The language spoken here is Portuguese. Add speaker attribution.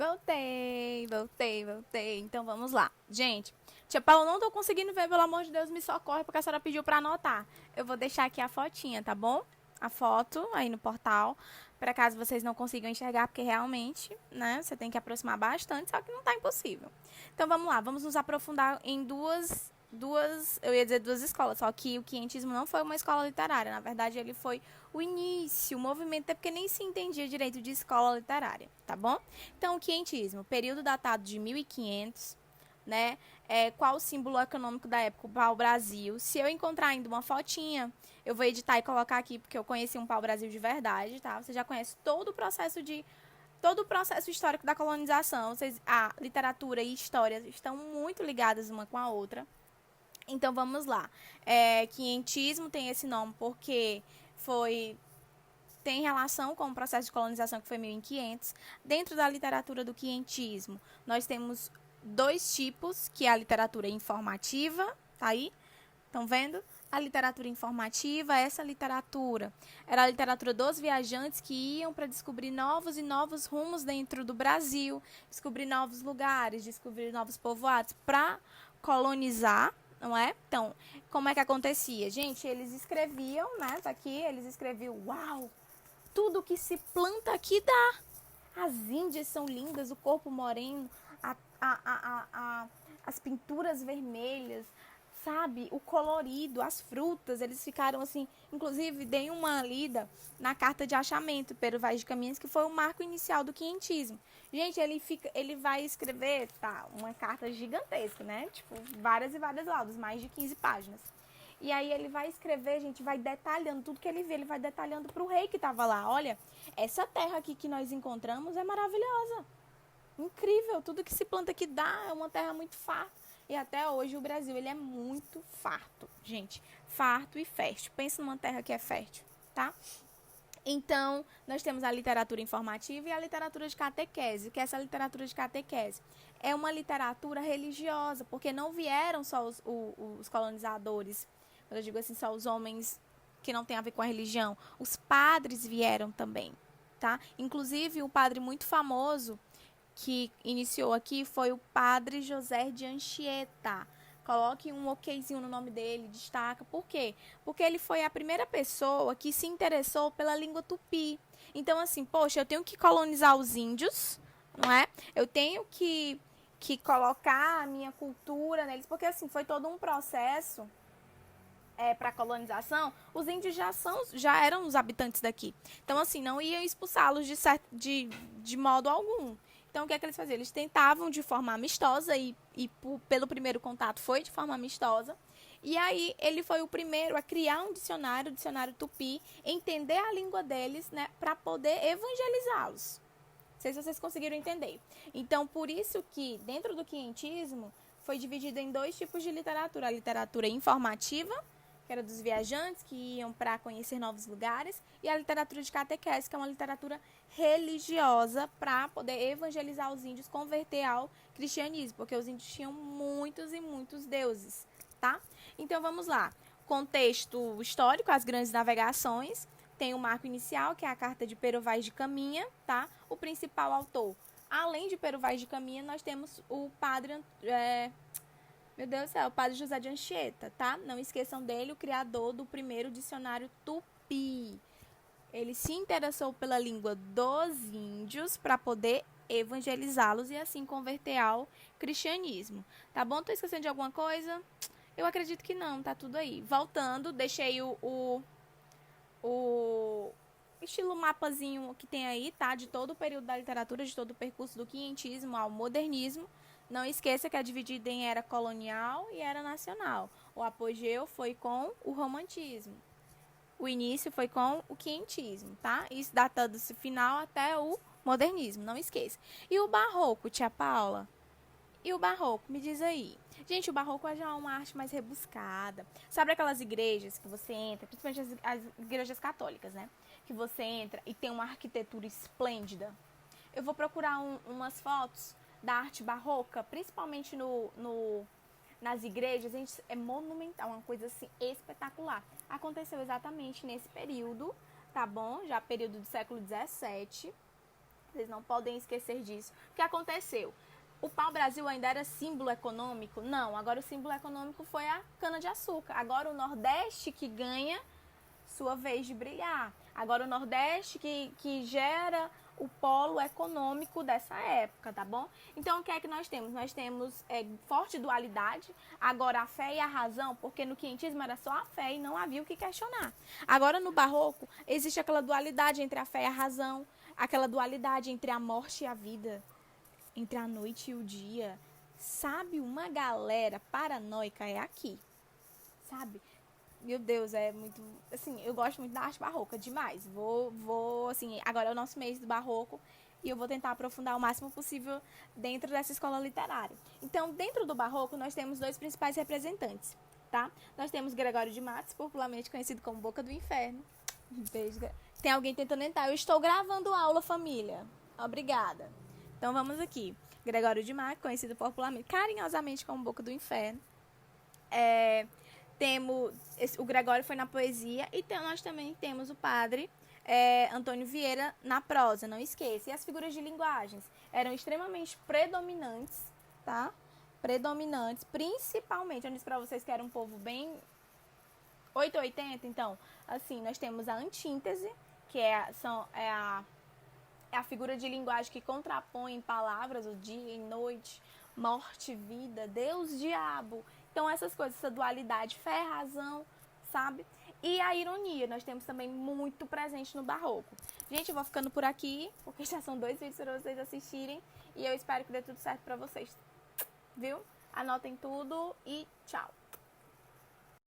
Speaker 1: Voltei. Então vamos lá. Gente, tia Paula, não tô conseguindo ver, pelo amor de Deus, me socorre, porque a senhora pediu pra anotar. Eu vou deixar aqui a fotinha, tá bom? A foto aí no portal, para caso vocês não consigam enxergar, porque realmente, né, você tem que aproximar bastante, só que não tá impossível. Então vamos lá, vamos nos aprofundar em eu ia dizer duas escolas, só que o quientismo não foi uma escola literária, na verdade ele foi o início, o movimento, é porque nem se entendia direito de escola literária, tá bom? Então, o quientismo, período datado de 1500, né? Qual o símbolo econômico da época? O pau-brasil. Se eu encontrar ainda uma fotinha, eu vou editar e colocar aqui, porque eu conheci um pau-brasil de verdade, tá? Você já conhece todo o processo histórico da colonização. A literatura e história estão muito ligadas uma com a outra. Então vamos lá. Quientismo tem esse nome porque foi tem relação com o processo de colonização que foi 1500. Dentro da literatura do quientismo, nós temos dois tipos, que é a literatura informativa, tá aí? Estão vendo? A literatura informativa, essa literatura era a literatura dos viajantes que iam para descobrir novos e novos rumos dentro do Brasil, descobrir novos lugares, descobrir novos povoados para colonizar, não é? Então, como é que acontecia? Gente, eles escreviam, né? Tá aqui, eles escreviam, uau, tudo que se planta aqui dá. As índias são lindas, o corpo moreno, as pinturas vermelhas, sabe? O colorido, as frutas, eles ficaram assim. Inclusive, dei uma lida na carta de achamento, Pero Vaz de Caminhas, que foi o marco inicial do quientismo. Gente, ele vai escrever, tá, uma carta gigantesca, né? Tipo, várias e várias laudas, mais de 15 páginas. E aí ele vai escrever, gente, vai detalhando tudo que ele vê, ele vai detalhando pro rei que tava lá. Olha, essa terra aqui que nós encontramos é maravilhosa. Incrível, tudo que se planta aqui dá, é uma terra muito farta. E até hoje o Brasil, ele é muito farto, gente. Farto e fértil. Pensa numa terra que é fértil, tá? Então, nós temos a literatura informativa e a literatura de catequese. O que é essa literatura de catequese? É uma literatura religiosa, porque não vieram só os colonizadores, quando eu digo assim, só os homens que não tem a ver com a religião. Os padres vieram também, tá? Inclusive, um padre muito famoso que iniciou aqui foi o padre José de Anchieta. Coloque um okzinho no nome dele, destaca. Por quê? Porque ele foi a primeira pessoa que se interessou pela língua tupi. Então, assim, poxa, eu tenho que colonizar os índios, não é? Eu tenho que colocar a minha cultura neles, porque, assim, foi todo um processo para a colonização. Os índios já eram os habitantes daqui. Então, assim, não iam expulsá-los de modo algum. Então, o que é que eles faziam? Eles tentavam de forma amistosa pelo primeiro contato foi de forma amistosa. E aí ele foi o primeiro a criar um dicionário, o dicionário tupi, entender a língua deles, né, para poder evangelizá-los. Não sei se vocês conseguiram entender. Então, por isso que dentro do quientismo foi dividido em dois tipos de literatura: a literatura informativa, que era dos viajantes que iam para conhecer novos lugares, e a literatura de catequese, que é uma literatura religiosa para poder evangelizar os índios, converter ao cristianismo, porque os índios tinham muitos e muitos deuses, tá? Então vamos lá. Contexto histórico, as grandes navegações. Tem o marco inicial, que é a carta de Pero Vaz de Caminha, tá? O principal autor. Além de Pero Vaz de Caminha, nós temos o padre meu Deus do céu, o padre José de Anchieta, tá? Não esqueçam dele, o criador do primeiro dicionário tupi. Ele se interessou pela língua dos índios para poder evangelizá-los e assim converter ao cristianismo. Tá bom? Tô esquecendo de alguma coisa? Eu acredito que não, tá tudo aí. Voltando, deixei o estilo mapazinho que tem aí, tá? De todo o período da literatura, de todo o percurso do quientismo ao modernismo. Não esqueça que é dividido em era colonial e era nacional. O apogeu foi com o romantismo. O início foi com o quientismo, tá? Isso datando-se final até o modernismo, não esqueça. E o barroco, tia Paula? E o barroco, me diz aí. Gente, o barroco é já uma arte mais rebuscada. Sabe aquelas igrejas que você entra, principalmente as igrejas católicas, né? Que você entra e tem uma arquitetura esplêndida. Eu vou procurar umas fotos da arte barroca, principalmente nas igrejas. Gente, é monumental, uma coisa assim espetacular. Aconteceu exatamente nesse período, tá bom? Já período do século XVII. Vocês não podem esquecer disso. O que aconteceu? O pau-brasil ainda era símbolo econômico? Não, agora o símbolo econômico foi a cana-de-açúcar. Agora o Nordeste que ganha sua vez de brilhar. Agora o Nordeste que gera o polo econômico dessa época, tá bom? Então, o que é que nós temos? Nós temos forte dualidade, agora a fé e a razão, porque no quinhentismo era só a fé e não havia o que questionar. Agora, no barroco, existe aquela dualidade entre a fé e a razão, aquela dualidade entre a morte e a vida, entre a noite e o dia. Sabe, uma galera paranoica é aqui, sabe? Meu Deus, é muito... Assim, eu gosto muito da arte barroca, demais. Assim, agora é o nosso mês do barroco e eu vou tentar aprofundar o máximo possível dentro dessa escola literária. Então, dentro do barroco, nós temos dois principais representantes, tá? Nós temos Gregório de Matos, popularmente conhecido como Boca do Inferno. Beijo. Tem alguém tentando entrar. Eu estou gravando aula, família. Obrigada. Então, vamos aqui. Gregório de Matos, conhecido popularmente, carinhosamente como Boca do Inferno. O Gregório foi na poesia e nós também temos o padre Antônio Vieira na prosa, não esqueça. E as figuras de linguagens eram extremamente predominantes, tá? Predominantes, principalmente, eu disse pra vocês que era um povo bem 880, então, assim, nós temos a antíntese, que é a figura de linguagem que contrapõe em palavras o dia e noite, morte, vida, Deus, diabo. Então, essas coisas, essa dualidade, fé, razão, sabe? E a ironia, nós temos também muito presente no barroco. Gente, eu vou ficando por aqui, porque já são 2 vídeos para vocês assistirem. E eu espero que dê tudo certo para vocês, viu? Anotem tudo e tchau!